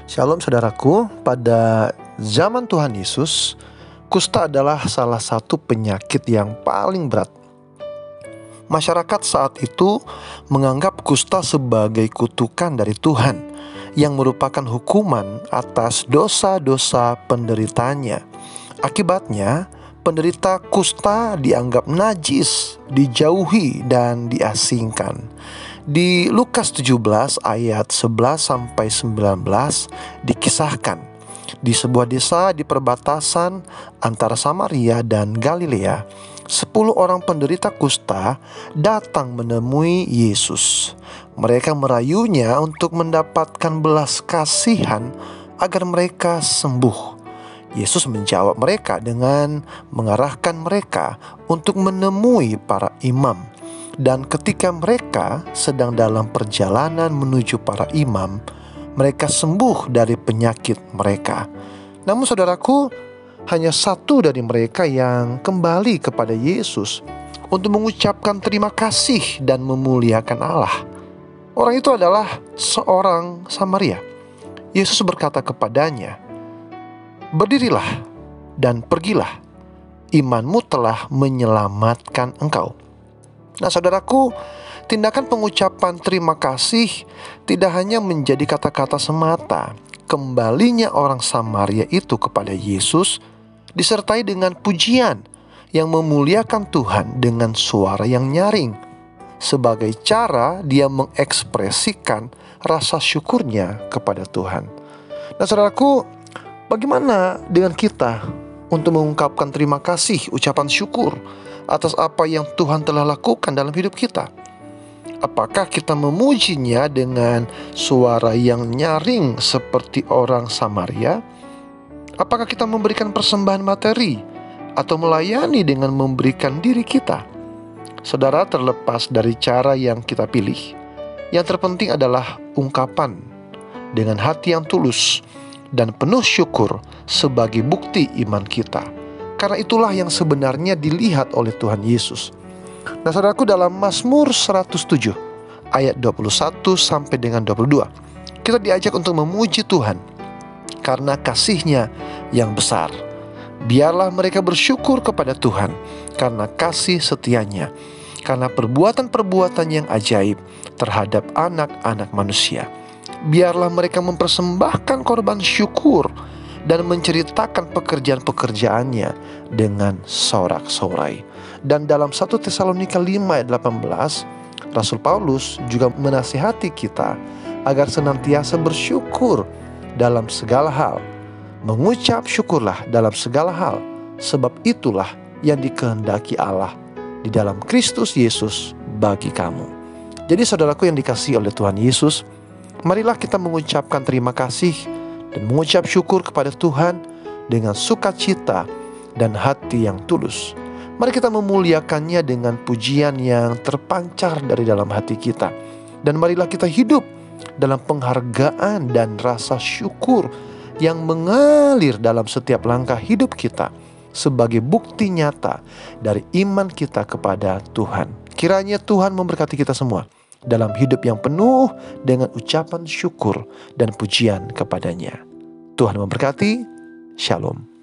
Shalom saudaraku, pada zaman Tuhan Yesus, kusta adalah salah satu penyakit yang paling berat. Masyarakat saat itu menganggap kusta sebagai kutukan dari Tuhan yang merupakan hukuman atas dosa-dosa penderitanya. Akibatnya, penderita kusta dianggap najis, dijauhi, dan diasingkan. Di Lukas 17 ayat 11-19 dikisahkan, di sebuah desa di perbatasan antara Samaria dan Galilea, 10 orang penderita kusta datang menemui Yesus. Mereka merayunya untuk mendapatkan belas kasihan agar mereka sembuh. Yesus menjawab mereka dengan mengarahkan mereka untuk menemui para imam. Dan ketika mereka sedang dalam perjalanan menuju para imam, mereka sembuh dari penyakit mereka. Namun saudaraku, hanya satu dari mereka yang kembali kepada Yesus untuk mengucapkan terima kasih dan memuliakan Allah. Orang itu adalah seorang Samaria. Yesus berkata kepadanya, "Berdirilah dan pergilah, imanmu telah menyelamatkan engkau." Nah saudaraku, tindakan pengucapan terima kasih tidak hanya menjadi kata-kata semata. Kembalinya orang Samaria itu kepada Yesus disertai dengan pujian yang memuliakan Tuhan dengan suara yang nyaring, sebagai cara dia mengekspresikan rasa syukurnya kepada Tuhan. Nah saudaraku, bagaimana dengan kita untuk mengungkapkan terima kasih, ucapan syukur atas apa yang Tuhan telah lakukan dalam hidup kita? Apakah kita memujinya dengan suara yang nyaring seperti orang Samaria? Apakah kita memberikan persembahan materi atau melayani dengan memberikan diri kita? Saudara, terlepas dari cara yang kita pilih, yang terpenting adalah ungkapan dengan hati yang tulus dan penuh syukur sebagai bukti iman kita. Karena itulah yang sebenarnya dilihat oleh Tuhan Yesus. Nah saudaraku, dalam Mazmur 107 ayat 21 sampai dengan 22, kita diajak untuk memuji Tuhan karena kasih-Nya yang besar. Biarlah mereka bersyukur kepada Tuhan karena kasih setia-Nya, karena perbuatan-perbuatan yang ajaib terhadap anak-anak manusia. Biarlah mereka mempersembahkan korban syukur dan menceritakan pekerjaan-pekerjaannya dengan sorak-sorai. Dan dalam 1 Tesalonika 5 ayat 18, Rasul Paulus juga menasihati kita agar senantiasa bersyukur dalam segala hal. Mengucap syukurlah dalam segala hal, sebab itulah yang dikehendaki Allah di dalam Kristus Yesus bagi kamu. Jadi saudaraku yang dikasihi oleh Tuhan Yesus, marilah kita mengucapkan terima kasih dan mengucap syukur kepada Tuhan dengan sukacita dan hati yang tulus. Mari kita memuliakannya dengan pujian yang terpancar dari dalam hati kita. Dan marilah kita hidup dalam penghargaan dan rasa syukur yang mengalir dalam setiap langkah hidup kita sebagai bukti nyata dari iman kita kepada Tuhan. Kiranya Tuhan memberkati kita semua dalam hidup yang penuh dengan ucapan syukur dan pujian kepadanya. Tuhan memberkati. Shalom.